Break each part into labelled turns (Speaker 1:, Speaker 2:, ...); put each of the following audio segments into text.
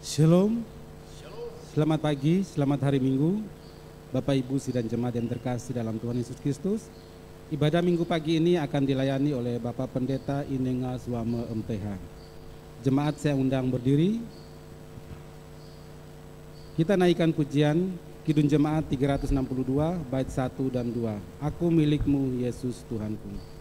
Speaker 1: Shalom, selamat pagi, selamat hari Minggu, Bapak Ibu sidang jemaat yang terkasih dalam Tuhan Yesus Kristus. Ibadah Minggu pagi ini akan dilayani oleh Bapak Pendeta Inenga Swame MTH. Jemaat saya undang berdiri. Kita naikkan pujian Kidung Jemaat 362 bait 1 dan 2. Aku milikmu Yesus Tuhanku.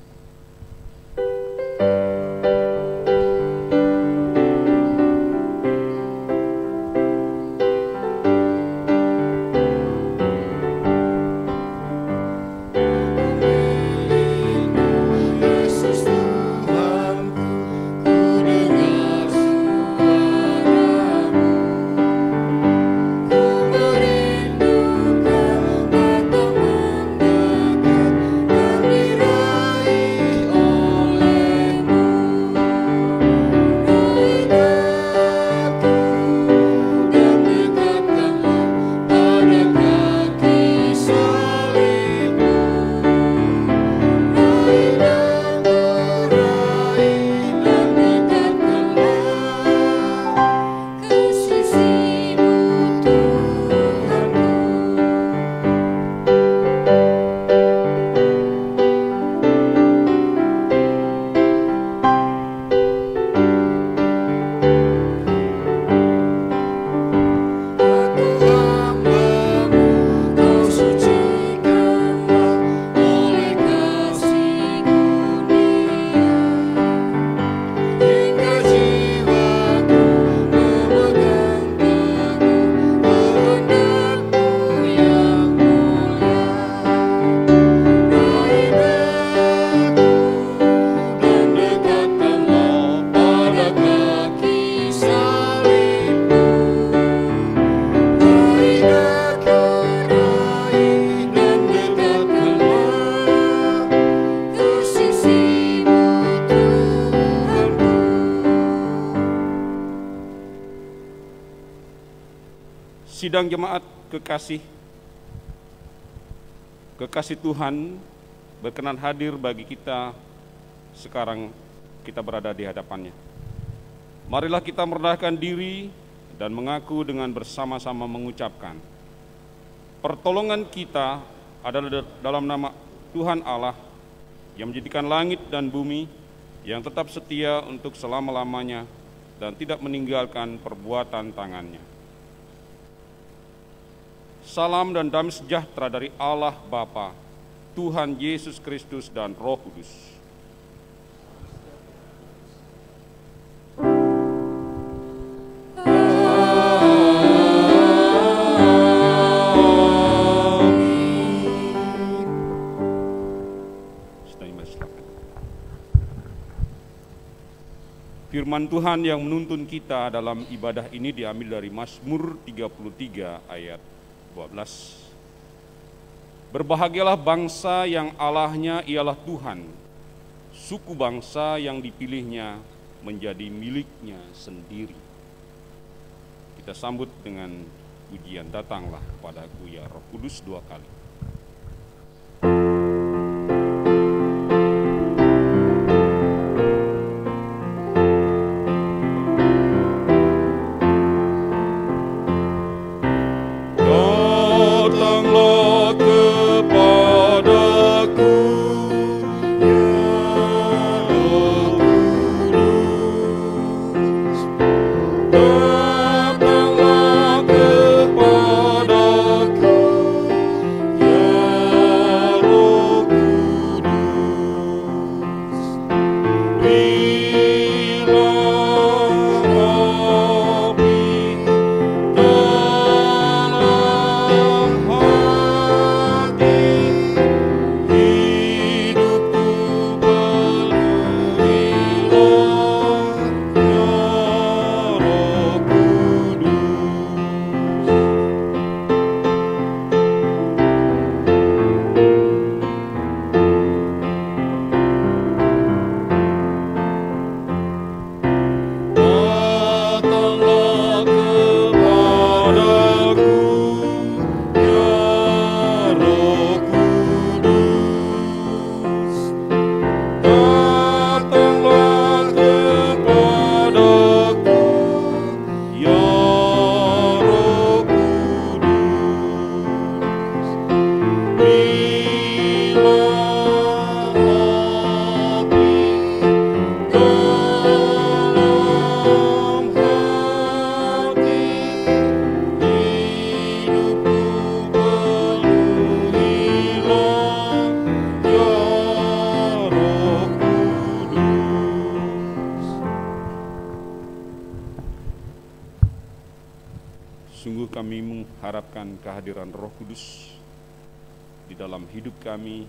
Speaker 2: Sidang jemaat kekasih Tuhan berkenan hadir bagi kita sekarang kita berada di hadapannya. Marilah kita merendahkan diri dan mengaku dengan bersama-sama mengucapkan, pertolongan kita adalah dalam nama Tuhan Allah yang menjadikan langit dan bumi, yang tetap setia untuk selama-lamanya dan tidak meninggalkan perbuatan tangannya. Salam dan damai sejahtera dari Allah Bapa, Tuhan Yesus Kristus dan Roh Kudus. Firman Tuhan yang menuntun kita dalam ibadah ini diambil dari Mazmur 33 ayat 12. Berbahagialah bangsa yang Allahnya ialah Tuhan, suku bangsa yang dipilihnya menjadi miliknya sendiri. Kita sambut dengan pujian, datanglah kepadaku ya Roh Kudus 2 kali.
Speaker 3: Datanglah kepadaku
Speaker 2: Sungguh kami mengharapkan kehadiran Roh Kudus di dalam hidup kami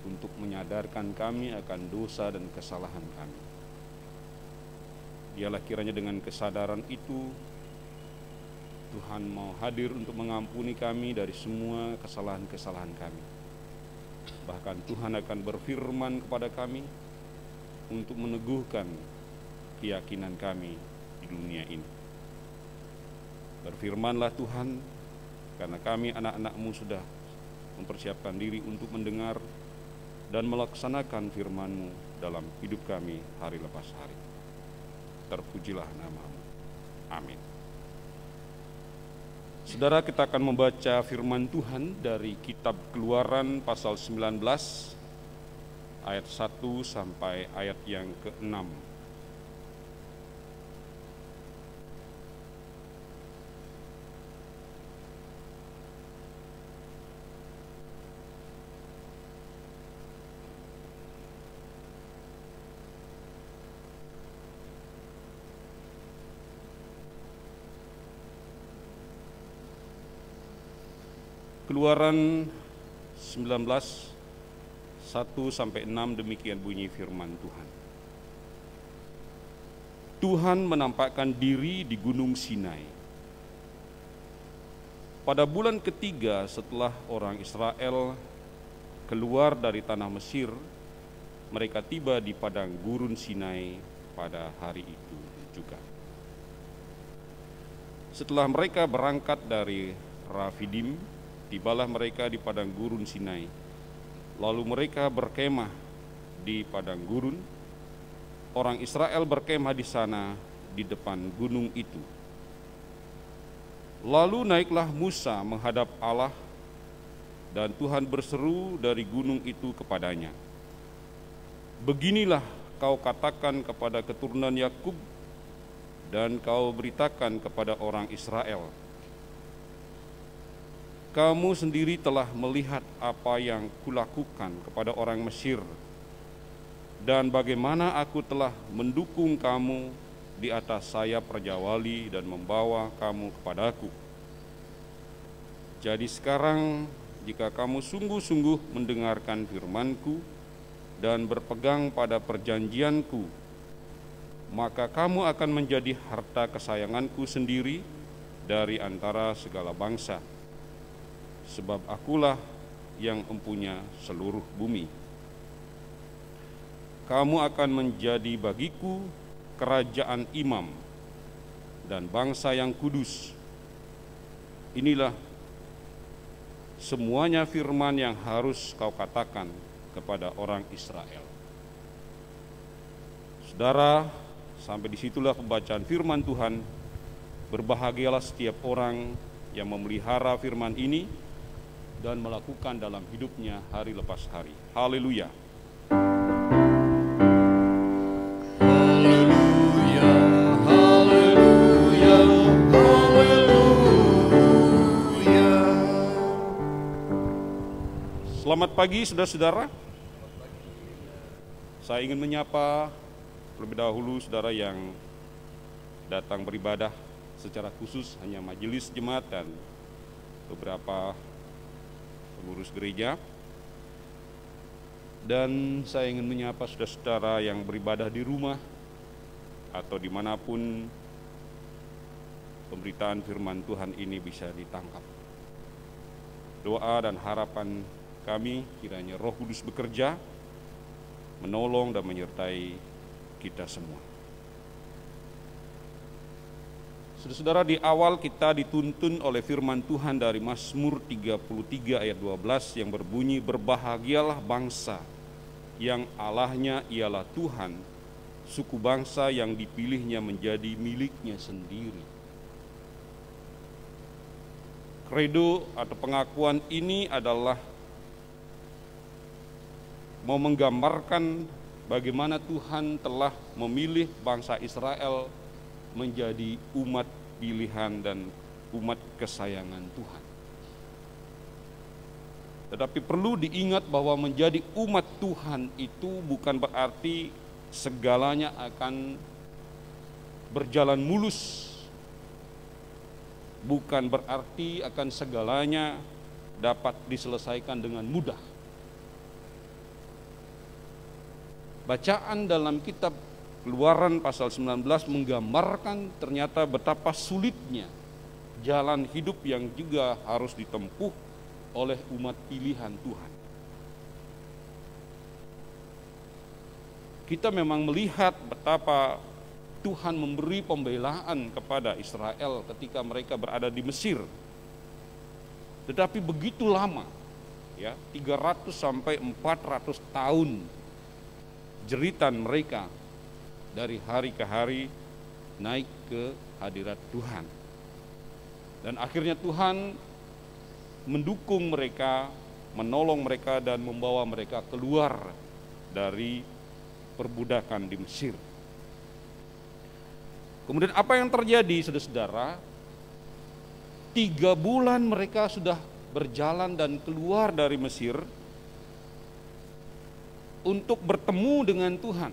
Speaker 2: untuk menyadarkan kami akan dosa dan kesalahan kami. Dialah kiranya dengan kesadaran itu Tuhan mau hadir untuk mengampuni kami dari semua kesalahan-kesalahan kami. Bahkan Tuhan akan berfirman kepada kami untuk meneguhkan keyakinan kami di dunia ini. Berfirmanlah Tuhan, karena kami anak-anak-Mu sudah mempersiapkan diri untuk mendengar dan melaksanakan firman-Mu dalam hidup kami hari lepas hari. Terpujilah nama-Mu. Amin. Saudara, kita akan membaca firman Tuhan dari kitab Keluaran pasal 19 ayat 1 sampai ayat yang ke-6. Keluaran 19, 1 sampai 6 demikian bunyi firman Tuhan. Tuhan menampakkan diri di Gunung Sinai. Pada bulan ketiga setelah orang Israel keluar dari tanah Mesir, mereka tiba di padang gurun Sinai pada hari itu juga. Setelah mereka berangkat dari Rafidim, tibalah mereka di padang gurun Sinai. Lalu mereka berkemah di padang gurun. Orang Israel berkemah di sana di depan gunung itu. Lalu naiklah Musa menghadap Allah, dan Tuhan berseru dari gunung itu kepadanya, "Beginilah kau katakan kepada keturunan Yakub, dan kau beritakan kepada orang Israel, kamu sendiri telah melihat apa yang kulakukan kepada orang Mesir, dan bagaimana aku telah mendukung kamu di atas sayap Raja Wali dan membawa kamu kepadaku. Jadi sekarang, jika kamu sungguh-sungguh mendengarkan firman-Ku dan berpegang pada perjanjian-Ku, maka kamu akan menjadi harta kesayangan-Ku sendiri dari antara segala bangsa. Sebab akulah yang mempunyai seluruh bumi. Kamu akan menjadi bagiku kerajaan imam dan bangsa yang kudus. Inilah semuanya firman yang harus kau katakan kepada orang Israel." Saudara, sampai disitulah pembacaan firman Tuhan. Berbahagialah setiap orang yang memelihara firman ini dan melakukan dalam hidupnya hari lepas hari. Haleluya.
Speaker 3: Haleluya, haleluya, haleluya.
Speaker 2: Selamat pagi saudara-saudara. Saya ingin menyapa terlebih dahulu saudara yang datang beribadah secara khusus, hanya majelis jemaat dan beberapa pengurus gereja. Dan saya ingin menyapa saudara-saudara yang beribadah di rumah atau dimanapun pemberitaan firman Tuhan ini bisa ditangkap. Doa dan harapan kami kiranya Roh Kudus bekerja, menolong dan menyertai kita semua. Saudara-saudara, di awal kita dituntun oleh firman Tuhan dari Mazmur 33 ayat 12 yang berbunyi, "Berbahagialah bangsa yang Allahnya ialah Tuhan, suku bangsa yang dipilihnya menjadi miliknya sendiri." Kredo atau pengakuan ini adalah mau menggambarkan bagaimana Tuhan telah memilih bangsa Israel menjadi umat pilihan dan umat kesayangan Tuhan. Tetapi perlu diingat bahwa menjadi umat Tuhan itu bukan berarti segalanya akan berjalan mulus bukan berarti akan segalanya dapat diselesaikan dengan mudah. Bacaan dalam kitab Keluaran pasal 19 menggambarkan ternyata betapa sulitnya jalan hidup yang juga harus ditempuh oleh umat pilihan Tuhan. Kita memang melihat betapa Tuhan memberi pembelaan kepada Israel ketika mereka berada di Mesir. Tetapi begitu lama, ya, 300 sampai 400 tahun jeritan mereka dari hari ke hari naik ke hadirat Tuhan. Dan akhirnya Tuhan mendukung mereka, menolong mereka dan membawa mereka keluar dari perbudakan di Mesir. Kemudian apa yang terjadi, saudara-saudara? 3 bulan mereka sudah berjalan dan keluar dari Mesir untuk bertemu dengan Tuhan.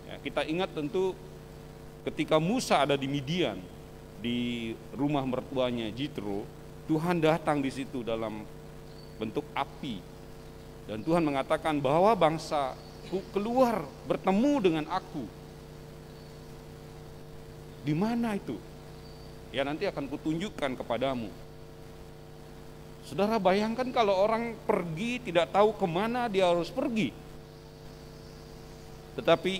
Speaker 2: Ya, kita ingat tentu ketika Musa ada di Midian, di rumah mertuanya Jitro, Tuhan datang di situ dalam bentuk api. Dan Tuhan mengatakan bahwa bangsaku keluar bertemu dengan aku. Di mana itu? Ya, nanti akan kutunjukkan kepadamu. Saudara, bayangkan kalau orang pergi tidak tahu kemana dia harus pergi. Tetapi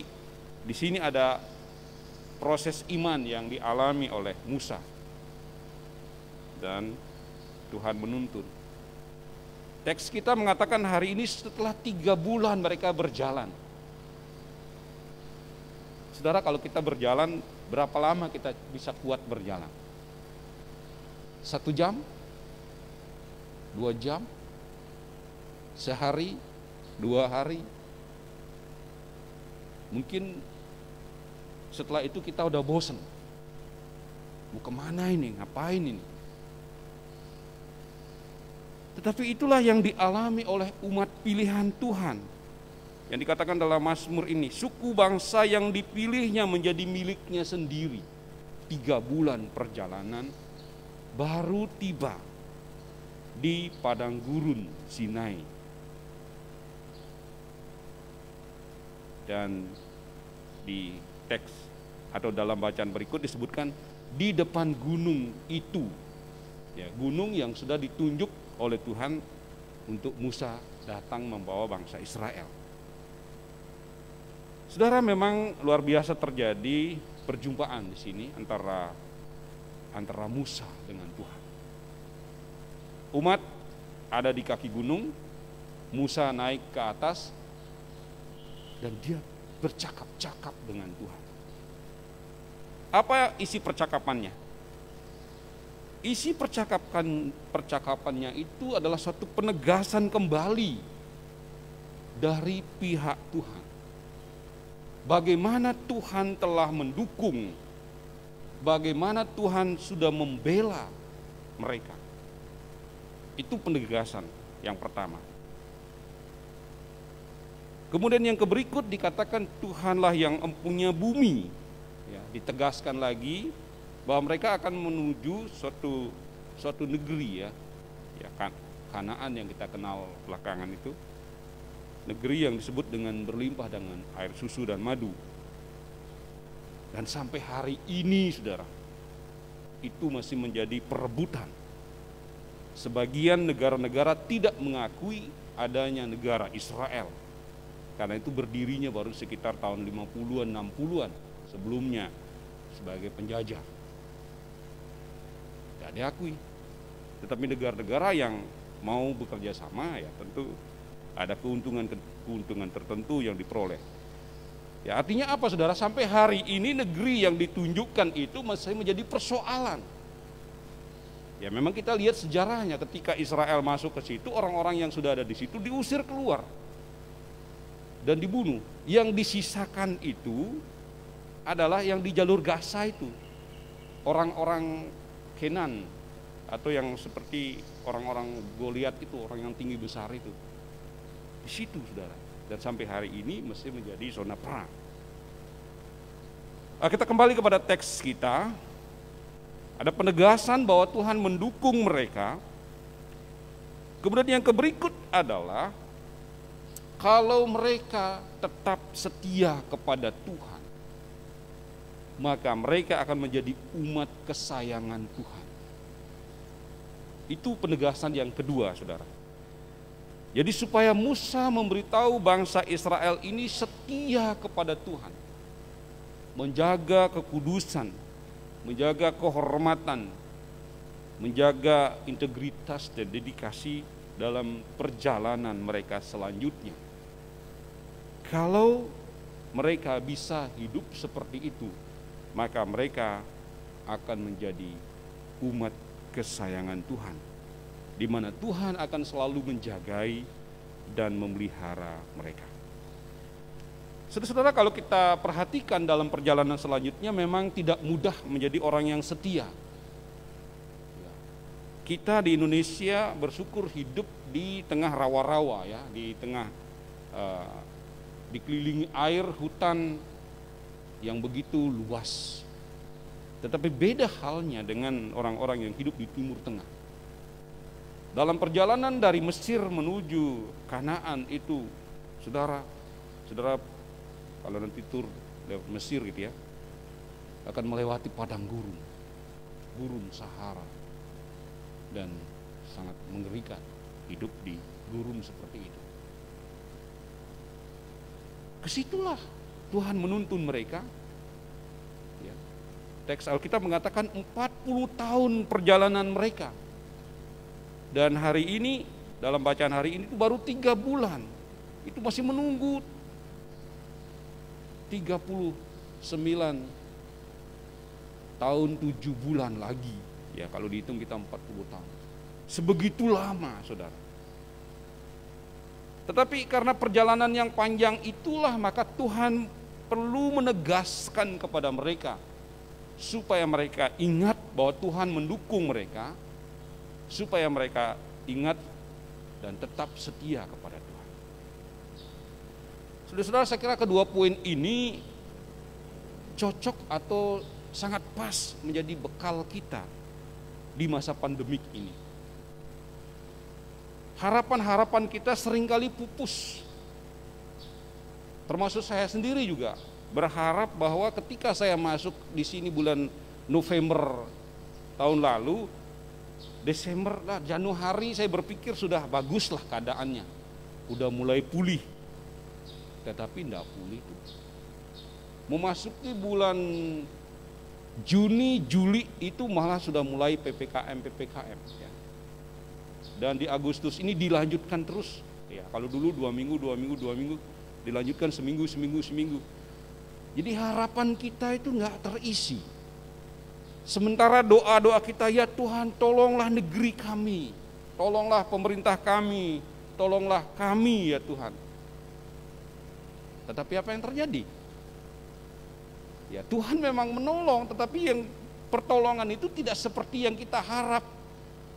Speaker 2: di sini ada proses iman yang dialami oleh Musa. Dan Tuhan menuntun. Teks kita mengatakan hari ini setelah 3 bulan mereka berjalan. Saudara, kalau kita berjalan, berapa lama kita bisa kuat berjalan? 1 jam? 2 jam? Sehari? 2 hari? Mungkin setelah itu kita udah bosan. Mau kemana ini? Ngapain ini? Tetapi itulah yang dialami oleh umat pilihan Tuhan. Yang dikatakan dalam Mazmur ini, suku bangsa yang dipilihnya menjadi miliknya sendiri. 3 bulan perjalanan baru tiba di padang gurun Sinai. Dan di teks atau dalam bacaan berikut disebutkan di depan gunung itu. Ya, gunung yang sudah ditunjuk oleh Tuhan untuk Musa datang membawa bangsa Israel. Saudara, memang luar biasa terjadi perjumpaan di sini antara Musa dengan Tuhan. Umat ada di kaki gunung, Musa naik ke atas dan dia bercakap-cakap dengan Tuhan. Apa isi percakapannya? Isi percakapannya itu adalah suatu penegasan kembali dari pihak Tuhan. Bagaimana Tuhan telah mendukung, bagaimana Tuhan sudah membela mereka. Itu penegasan yang pertama. Kemudian yang berikut dikatakan Tuhanlah yang empunya bumi. Ya, ditegaskan lagi bahwa mereka akan menuju suatu negeri, ya Kanaan yang kita kenal belakangan itu, negeri yang disebut dengan berlimpah dengan air susu dan madu. Dan sampai hari ini, saudara, itu masih menjadi perebutan. Sebagian negara-negara tidak mengakui adanya negara Israel, karena itu berdirinya baru sekitar tahun 50-an, 60-an sebelumnya sebagai penjajah. Tidak diakui. Tetapi negara-negara yang mau bekerja sama, ya tentu ada keuntungan tertentu yang diperoleh. Ya, artinya apa, saudara? Sampai hari ini negeri yang ditunjukkan itu masih menjadi persoalan. Ya, memang kita lihat sejarahnya, ketika Israel masuk ke situ, orang-orang yang sudah ada di situ diusir keluar dan dibunuh. Yang disisakan itu adalah yang di jalur Gaza itu, orang-orang Kenan, atau yang seperti orang-orang Goliat itu, orang yang tinggi besar itu, di situ, saudara. Dan sampai hari ini masih menjadi zona perang. Kita kembali kepada teks kita. Ada penegasan bahwa Tuhan mendukung mereka. Kemudian yang berikut adalah kalau mereka tetap setia kepada Tuhan, maka mereka akan menjadi umat kesayangan Tuhan. Itu penegasan yang kedua, saudara. Jadi supaya Musa memberitahu bangsa Israel ini setia kepada Tuhan, menjaga kekudusan, menjaga kehormatan, menjaga integritas dan dedikasi dalam perjalanan mereka selanjutnya. Kalau mereka bisa hidup seperti itu, maka mereka akan menjadi umat kesayangan Tuhan, di mana Tuhan akan selalu menjagai dan memelihara mereka. Saudara-saudara, kalau kita perhatikan dalam perjalanan selanjutnya memang tidak mudah menjadi orang yang setia. Kita di Indonesia bersyukur hidup di tengah rawa-rawa, ya, di tengah dikelilingi air, hutan yang begitu luas. Tetapi beda halnya dengan orang-orang yang hidup di Timur Tengah. Dalam perjalanan dari Mesir menuju Kanaan itu, saudara kalau nanti tur lewat Mesir gitu ya, akan melewati padang gurun Sahara, dan sangat mengerikan hidup di gurun seperti itu. Kesitulah Tuhan menuntun mereka. Ya. Teks Alkitab mengatakan 40 tahun perjalanan mereka. Dan hari ini, dalam bacaan hari ini itu baru 3 bulan. Itu masih menunggu 39 tahun 7 bulan lagi. Ya, kalau dihitung kita 40 tahun. Sebegitu lama, saudara. Tetapi karena perjalanan yang panjang itulah, maka Tuhan perlu menegaskan kepada mereka supaya mereka ingat bahwa Tuhan mendukung mereka, supaya mereka ingat dan tetap setia kepada Tuhan. Saudara-saudara, saya kira kedua poin ini cocok atau sangat pas menjadi bekal kita di masa pandemik ini. Harapan-harapan kita seringkali pupus. Termasuk saya sendiri juga berharap bahwa ketika saya masuk di sini bulan November tahun lalu, Desember, Januari saya berpikir sudah baguslah keadaannya, udah mulai pulih. Tetapi tidak pulih itu. Memasuki bulan Juni, Juli itu malah sudah mulai PPKM ya. Dan di Agustus ini dilanjutkan terus. Ya, kalau dulu 2 minggu, dilanjutkan seminggu. Jadi harapan kita itu nggak terisi. Sementara doa-doa kita, ya Tuhan tolonglah negeri kami, tolonglah pemerintah kami, tolonglah kami ya Tuhan. Tetapi apa yang terjadi? Ya Tuhan memang menolong, tetapi yang pertolongan itu tidak seperti yang kita harap.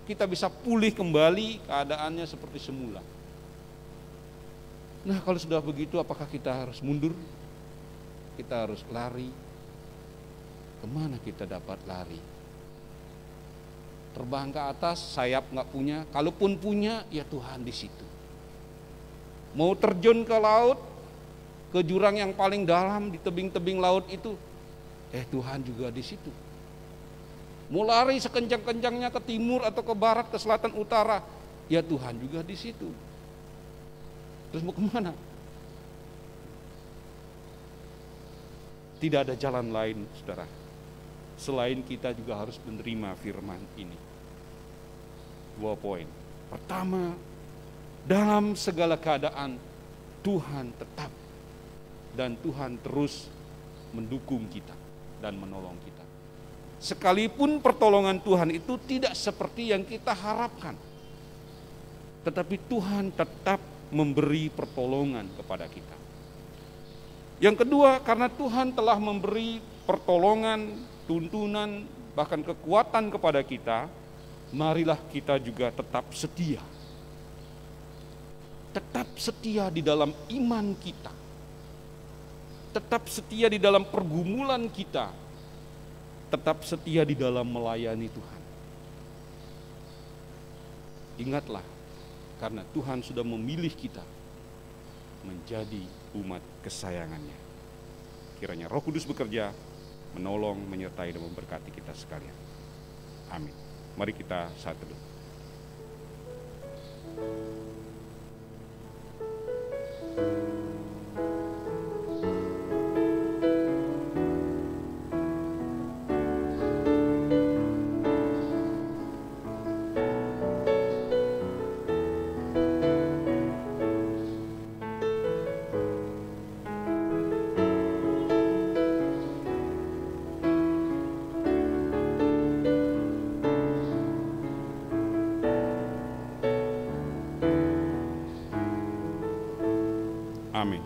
Speaker 2: Kita bisa pulih kembali keadaannya seperti semula. Nah, kalau sudah begitu, apakah kita harus mundur? Kita harus lari? Kemana kita dapat lari? Terbang ke atas, sayap nggak punya. Kalaupun punya, ya Tuhan di situ. Mau terjun ke laut, ke jurang yang paling dalam di tebing-tebing laut itu, Tuhan juga di situ. Mau lari sekencang-kencangnya ke timur atau ke barat, ke selatan, utara, ya Tuhan juga di situ. Terus mau kemana? Tidak ada jalan lain, saudara, selain kita juga harus menerima firman ini. 2 poin. Pertama, dalam segala keadaan Tuhan tetap dan Tuhan terus mendukung kita dan menolong kita. Sekalipun pertolongan Tuhan itu tidak seperti yang kita harapkan, tetapi Tuhan tetap memberi pertolongan kepada kita. Yang kedua, karena Tuhan telah memberi pertolongan, tuntunan, bahkan kekuatan kepada kita, marilah kita juga tetap setia. Tetap setia di dalam iman kita. Tetap setia di dalam pergumulan kita. tetap setia di dalam melayani Tuhan. Ingatlah, karena Tuhan sudah memilih kita menjadi umat kesayangannya. Kiranya Roh Kudus bekerja, menolong, menyertai, dan memberkati kita sekalian. Amin. Mari kita saat teduh. Amin.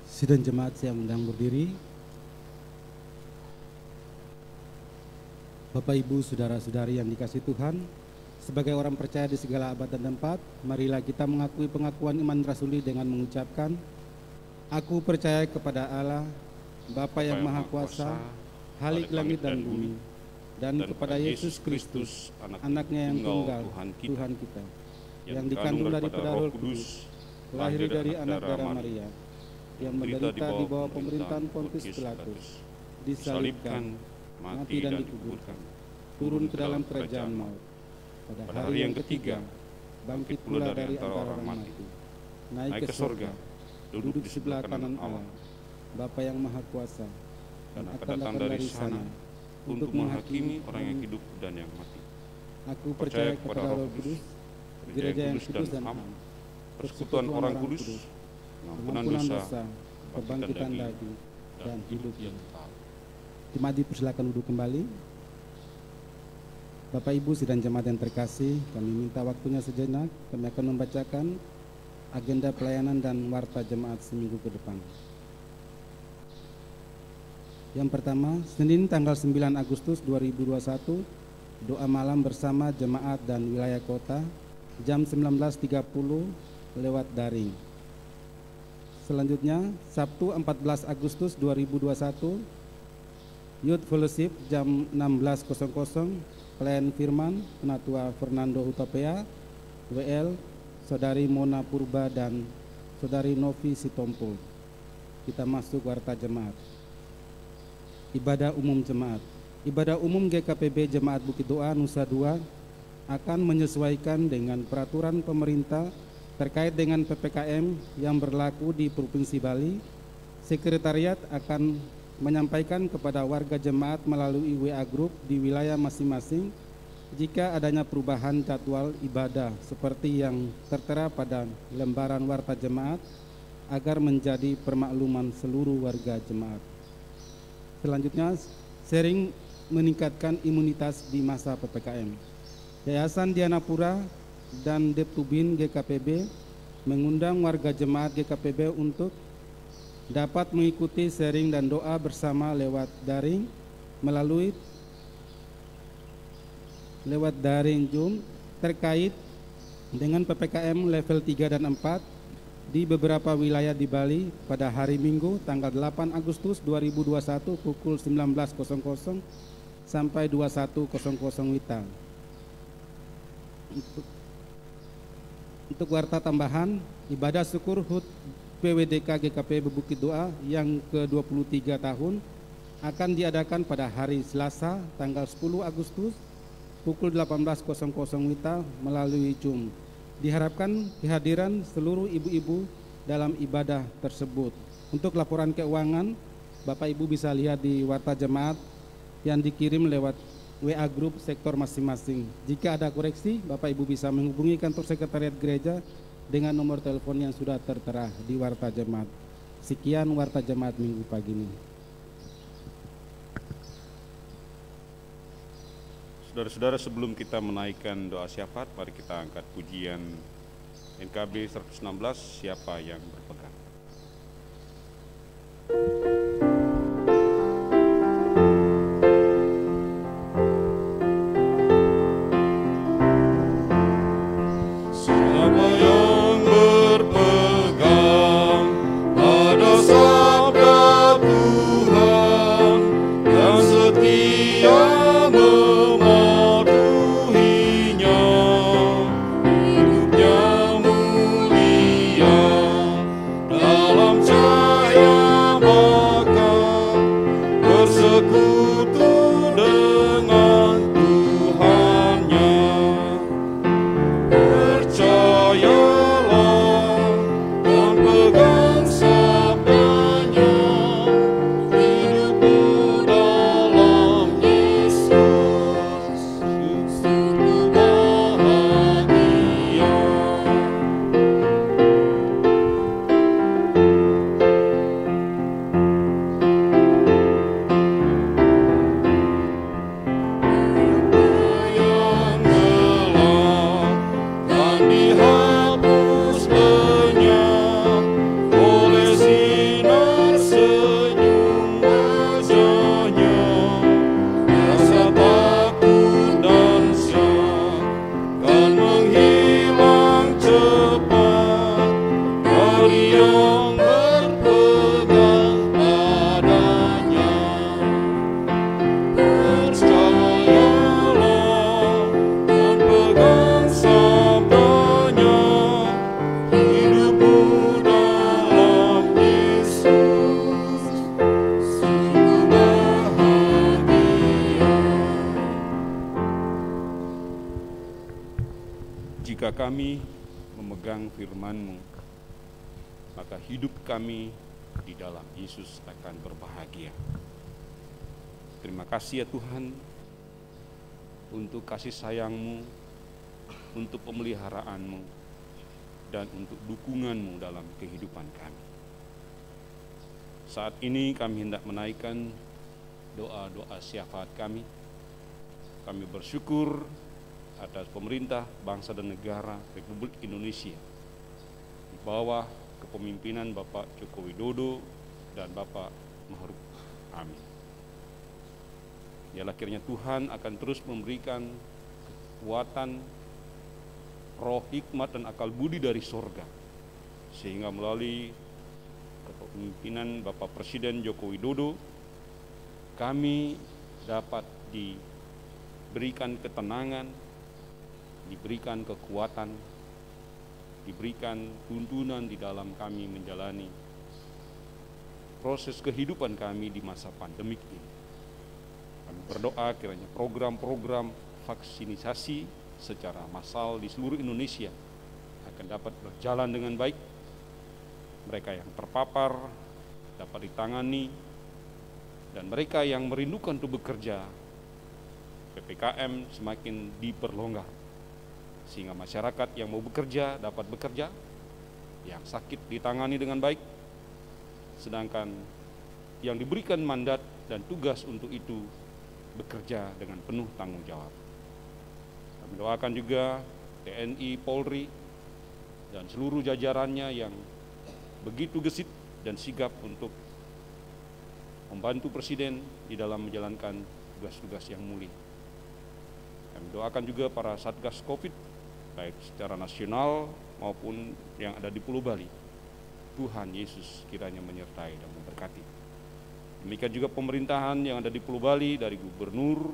Speaker 1: Sidang jemaat yang undang berdiri. Bapak, Ibu, saudara-saudari yang dikasihi Tuhan, sebagai orang percaya di segala abad dan tempat, marilah kita mengakui pengakuan iman rasuli dengan mengucapkan, Aku percaya kepada Allah, Bapa yang Maha Kuasa, Khalik langit dan bumi, dan kepada Yesus Kristus, anaknya yang tunggal, Tuhan kita, yang dikandung daripada Roh Kudus, lahir dari anak darah Maria, yang menderita di bawah pemerintahan Pontius Pilatus, disalibkan, mati dan dikuburkan, turun ke dalam kerajaan maut. Pada hari yang ketiga, bangkit pula dari antara orang mati, naik ke surga, duduk di sebelah kanan Allah, Bapa yang Maha Kuasa,
Speaker 2: dan akan datang dari sana untuk menghakimi orang yang hidup dan yang mati.
Speaker 1: Aku percaya kepada Roh Kudus, gereja yang kudus dan am,
Speaker 2: persekutuan orang kudus, pengampunan dosa,
Speaker 1: kebangkitan daging, dan hidup yang kekal. Jemaat dipersilakan duduk kembali. Bapak, Ibu, sidang jemaat yang terkasih, kami minta waktunya sejenak. Kami akan membacakan agenda pelayanan dan warta jemaat seminggu ke depan. Yang pertama, Senin tanggal 9 Agustus 2021, doa malam bersama jemaat dan wilayah kota, jam 19.30 lewat daring. Selanjutnya, Sabtu 14 Agustus 2021, Youth Fellowship jam 16.00, pelayan firman, Penatua Fernando Hutapea, WL, Saudari Mona Purba dan Saudari Novi Sitompul. Kita masuk warta jemaat. Ibadah umum jemaat. Ibadah umum GKPB Jemaat Bukit Doa Nusa Dua akan menyesuaikan dengan peraturan pemerintah terkait dengan PPKM yang berlaku di Provinsi Bali. Sekretariat akan menyampaikan kepada warga jemaat melalui WA Group di wilayah masing-masing jika adanya perubahan jadwal ibadah seperti yang tertera pada lembaran warta jemaat agar menjadi permakluman seluruh warga jemaat. Selanjutnya, sharing meningkatkan imunitas di masa PPKM. Yayasan Dianapura dan Deptubin GKPB mengundang warga jemaat GKPB untuk dapat mengikuti sharing dan doa bersama lewat daring lewat daring Zoom terkait dengan PPKM level 3 dan 4 di beberapa wilayah di Bali pada hari Minggu tanggal 8 Agustus 2021 pukul 19.00 sampai 21.00 WITA. Untuk warta tambahan, ibadah syukur HUT PWDK GKP Bukit Doa yang ke-23 tahun akan diadakan pada hari Selasa tanggal 10 Agustus pukul 18.00 WITA melalui Zoom. Diharapkan kehadiran seluruh ibu-ibu dalam ibadah tersebut. Untuk laporan keuangan, Bapak Ibu bisa lihat di warta jemaat yang dikirim lewat WA Group sektor masing-masing. Jika ada koreksi, Bapak Ibu bisa menghubungi kantor sekretariat gereja dengan nomor telepon yang sudah tertera di warta jemaat. Sekian warta jemaat minggu pagi ini.
Speaker 2: Saudara-saudara, sebelum kita menaikkan doa syafaat, mari kita angkat pujian NKB 116, siapa yang berpegang.
Speaker 3: Siapa yang berpegang yang berpegang padanya. Percayalah dan pegang sabdanya, hidupmu dalam Yesus sungguh bahagia.
Speaker 2: Jika kami memegang firman-Mu, maka hidup kami di dalam Yesus akan berbahagia. Terima kasih ya Tuhan untuk kasih sayang-Mu, untuk pemeliharaanmu, dan untuk dukungan-Mu dalam kehidupan kami. Saat ini kami hendak menaikkan doa-doa syafaat kami. Kami bersyukur atas pemerintah, bangsa dan negara Republik Indonesia di bawah kepemimpinan Bapak Joko Widodo dan Bapak Ma'ruf Amin. Biarlah kiranya Tuhan akan terus memberikan kekuatan, roh hikmat dan akal budi dari sorga, sehingga melalui kepemimpinan Bapak Presiden Joko Widodo, kami dapat diberikan ketenangan, diberikan kekuatan, diberikan tuntunan di dalam kami menjalani proses kehidupan kami di masa pandemik ini. Kami berdoa kiranya program-program vaksinisasi secara massal di seluruh Indonesia akan dapat berjalan dengan baik. Mereka yang terpapar dapat ditangani, dan mereka yang merindukan untuk bekerja, PPKM semakin diperlonggar, sehingga masyarakat yang mau bekerja dapat bekerja, yang sakit ditangani dengan baik, sedangkan yang diberikan mandat dan tugas untuk itu bekerja dengan penuh tanggung jawab. Kami doakan juga TNI, Polri, dan seluruh jajarannya yang begitu gesit dan sigap untuk membantu Presiden di dalam menjalankan tugas-tugas yang mulia. Kami doakan juga para Satgas Covid, baik secara nasional maupun yang ada di Pulau Bali. Tuhan Yesus kiranya menyertai dan memberkati. Demikian juga pemerintahan yang ada di Pulau Bali, dari gubernur,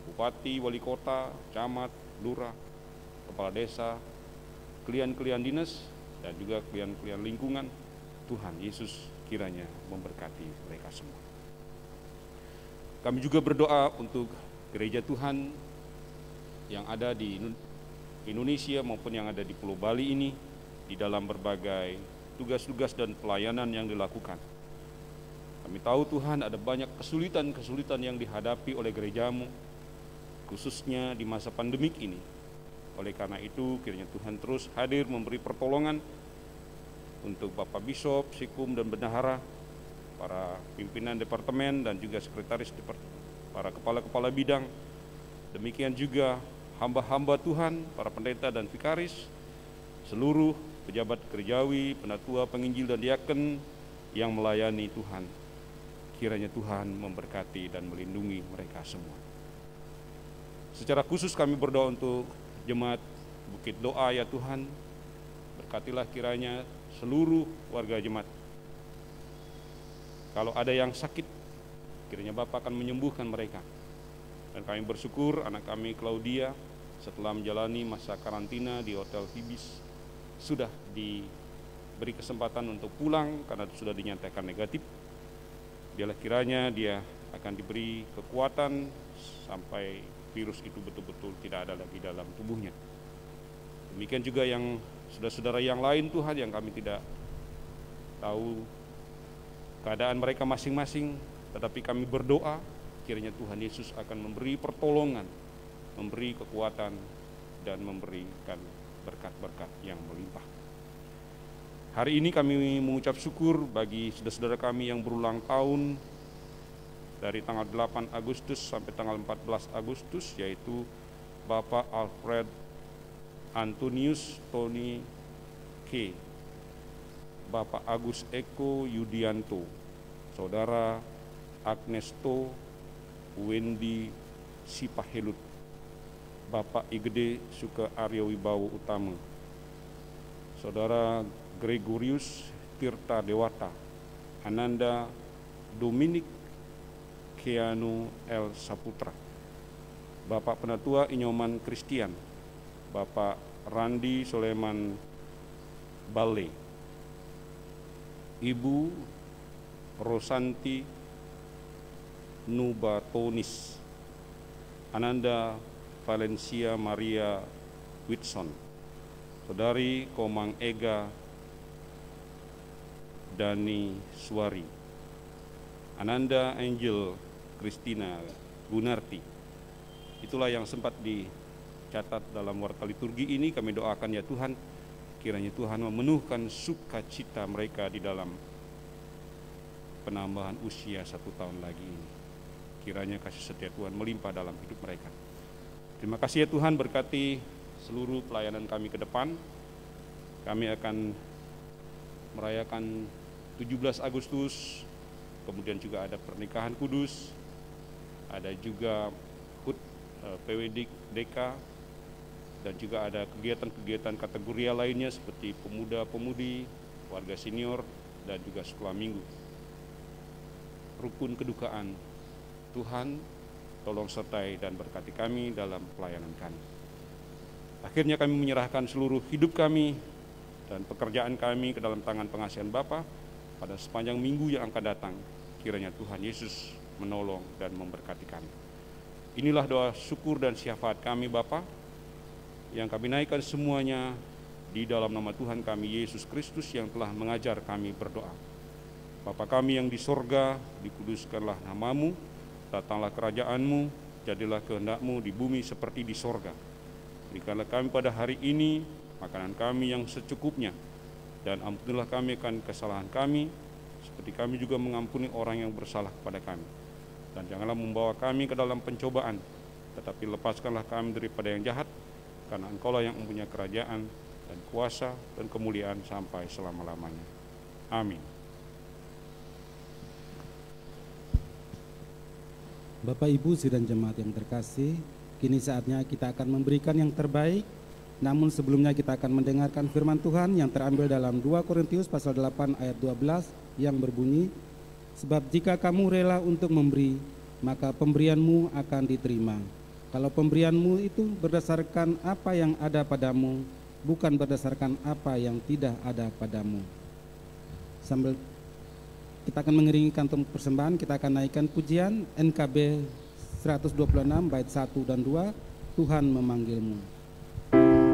Speaker 2: bupati, wali kota, camat, lurah, kepala desa, klien-klien dinas, dan juga klien-klien lingkungan. Tuhan Yesus kiranya memberkati mereka semua. Kami juga berdoa untuk gereja Tuhan yang ada di Indonesia maupun yang ada di Pulau Bali ini, di dalam berbagai tugas-tugas dan pelayanan yang dilakukan. Kami tahu Tuhan ada banyak kesulitan-kesulitan yang dihadapi oleh gerejamu, khususnya di masa pandemik ini. Oleh karena itu, kiranya Tuhan terus hadir memberi pertolongan untuk Bapak Bishop, Sikum, dan Bendahara, para pimpinan departemen dan juga sekretaris para kepala-kepala bidang. Demikian juga hamba-hamba Tuhan, para pendeta dan vikaris, seluruh pejabat gerejawi, penatua, penginjil, dan diaken yang melayani Tuhan. Kiranya Tuhan memberkati dan melindungi mereka semua. Secara khusus kami berdoa untuk jemaat Bukit Doa ya Tuhan. Berkatilah kiranya seluruh warga jemaat. Kalau ada yang sakit, kiranya Bapak akan menyembuhkan mereka. Dan kami bersyukur anak kami Claudia setelah menjalani masa karantina di Hotel Hibis sudah diberi kesempatan untuk pulang karena sudah dinyatakan negatif. Biarlah kiranya dia akan diberi kekuatan sampai virus itu betul-betul tidak ada lagi dalam tubuhnya. Demikian juga yang saudara-saudara yang lain Tuhan yang kami tidak tahu keadaan mereka masing-masing, tetapi kami berdoa kiranya Tuhan Yesus akan memberi pertolongan, memberi kekuatan, dan memberikan berkat-berkat yang melimpah. Hari ini kami mengucap syukur bagi saudara-saudara kami yang berulang tahun dari tanggal 8 Agustus sampai tanggal 14 Agustus, yaitu Bapak Alfred Antonius Tony K, Bapak Agus Eko Yudianto, Saudara Agnesto Wendy Sipahelut, Bapak Igede Suka Aryo Wibowo Utama, Saudara Gregorius Tirta Dewata, Ananda Dominik Keanu L. Saputra, Bapak Penatua Inyoman Kristian, Bapak Randi Soleman Bale, Ibu Rosanti Nubatonis, Ananda Valencia Maria Whitson, Saudari Komang Ega Dani Suari, Ananda Angel Christina Gunarti. Itulah yang sempat dicatat dalam warta liturgi ini. Kami doakan ya Tuhan, kiranya Tuhan memenuhkan sukacita mereka di dalam penambahan usia 1 tahun lagi ini. Kiranya kasih setia Tuhan melimpah dalam hidup mereka. Terima kasih ya Tuhan, berkati seluruh pelayanan kami ke depan. Kami akan merayakan 17 Agustus, kemudian juga ada pernikahan kudus, ada juga HUT PWD DK, dan juga ada kegiatan-kegiatan kategoria lainnya seperti pemuda-pemudi, warga senior, dan juga sekolah minggu. Rukun kedukaan, Tuhan tolong sertai dan berkati kami dalam pelayanan kami. Akhirnya kami menyerahkan seluruh hidup kami dan pekerjaan kami ke dalam tangan pengasihan Bapa pada sepanjang minggu yang akan datang. Kiranya Tuhan Yesus menolong dan memberkati kami. Inilah doa syukur dan syafaat kami Bapa, yang kami naikkan semuanya di dalam nama Tuhan kami Yesus Kristus yang telah mengajar kami berdoa. Bapa kami yang di sorga, dikuduskanlah namamu, datanglah kerajaanmu, jadilah kehendak-Mu di bumi seperti di sorga. Berikanlah kami pada hari ini makanan kami yang secukupnya, dan ampunilah kami akan kesalahan kami, seperti kami juga mengampuni orang yang bersalah kepada kami. Dan janganlah membawa kami ke dalam pencobaan, tetapi lepaskanlah kami daripada yang jahat, karena Engkaulah yang mempunyai kerajaan dan kuasa dan kemuliaan sampai selama-lamanya. Amin.
Speaker 1: Bapak, Ibu, Sidang Jemaat yang terkasih, kini saatnya kita akan memberikan yang terbaik. Namun sebelumnya kita akan mendengarkan firman Tuhan yang terambil dalam 2 Korintius pasal 8 ayat 12 yang berbunyi, sebab jika kamu rela untuk memberi, maka pemberianmu akan diterima. Kalau pemberianmu itu berdasarkan apa yang ada padamu, bukan berdasarkan apa yang tidak ada padamu. Sambil kita akan mengiringi kantong persembahan, kita akan naikkan pujian NKB 126 bait 1 dan 2, Tuhan memanggilmu.
Speaker 3: Berikanlah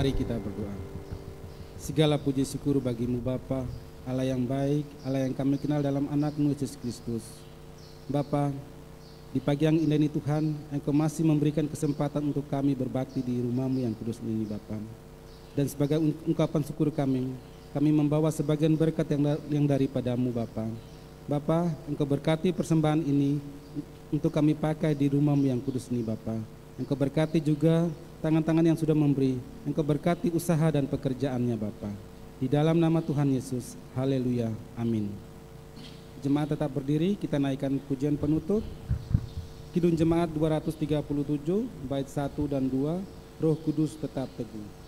Speaker 1: Mari kita berdoa. Segala puji syukur bagimu Bapa, Allah yang baik, Allah yang kami kenal dalam anak-Mu Yesus Kristus. Bapa, di pagi yang indah ini Tuhan, Engkau masih memberikan kesempatan untuk kami berbakti di rumah-Mu yang kudus ini Bapa. Dan sebagai ungkapan syukur kami membawa sebagian berkat yang daripada-Mu Bapa. Bapa, Engkau berkati persembahan ini untuk kami pakai di rumah-Mu yang kudus ini Bapa. Engkau berkati juga tangan-tangan yang sudah memberi. Engkau berkati usaha dan pekerjaannya Bapa. Di dalam nama Tuhan Yesus, haleluya, amin. Jemaat tetap berdiri, kita naikkan pujian penutup. Kidung Jemaat 237, bait 1 dan 2, Roh Kudus tetap teguh.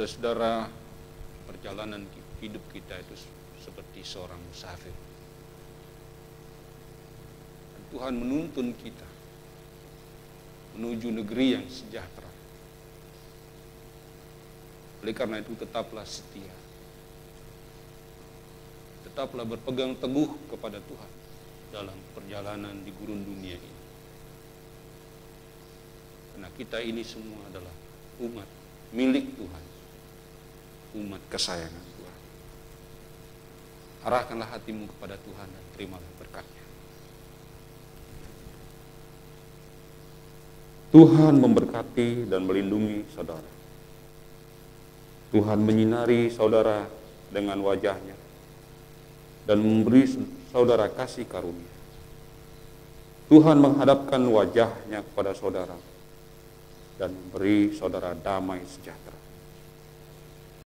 Speaker 2: Saudara, perjalanan hidup kita itu seperti seorang musafir. Tuhan menuntun kita menuju negeri yang sejahtera. Oleh karena itu tetaplah setia. Tetaplah berpegang teguh kepada Tuhan dalam perjalanan di gurun dunia ini. Karena kita ini semua adalah umat milik Tuhan, umat kesayangan Tuhan. Arahkanlah hatimu kepada Tuhan dan terimalah berkat-Nya. Tuhan memberkati dan melindungi saudara. Tuhan menyinari saudara dengan wajah-Nya dan memberi saudara kasih karunia. Tuhan menghadapkan wajah-Nya kepada saudara dan memberi saudara damai sejahtera.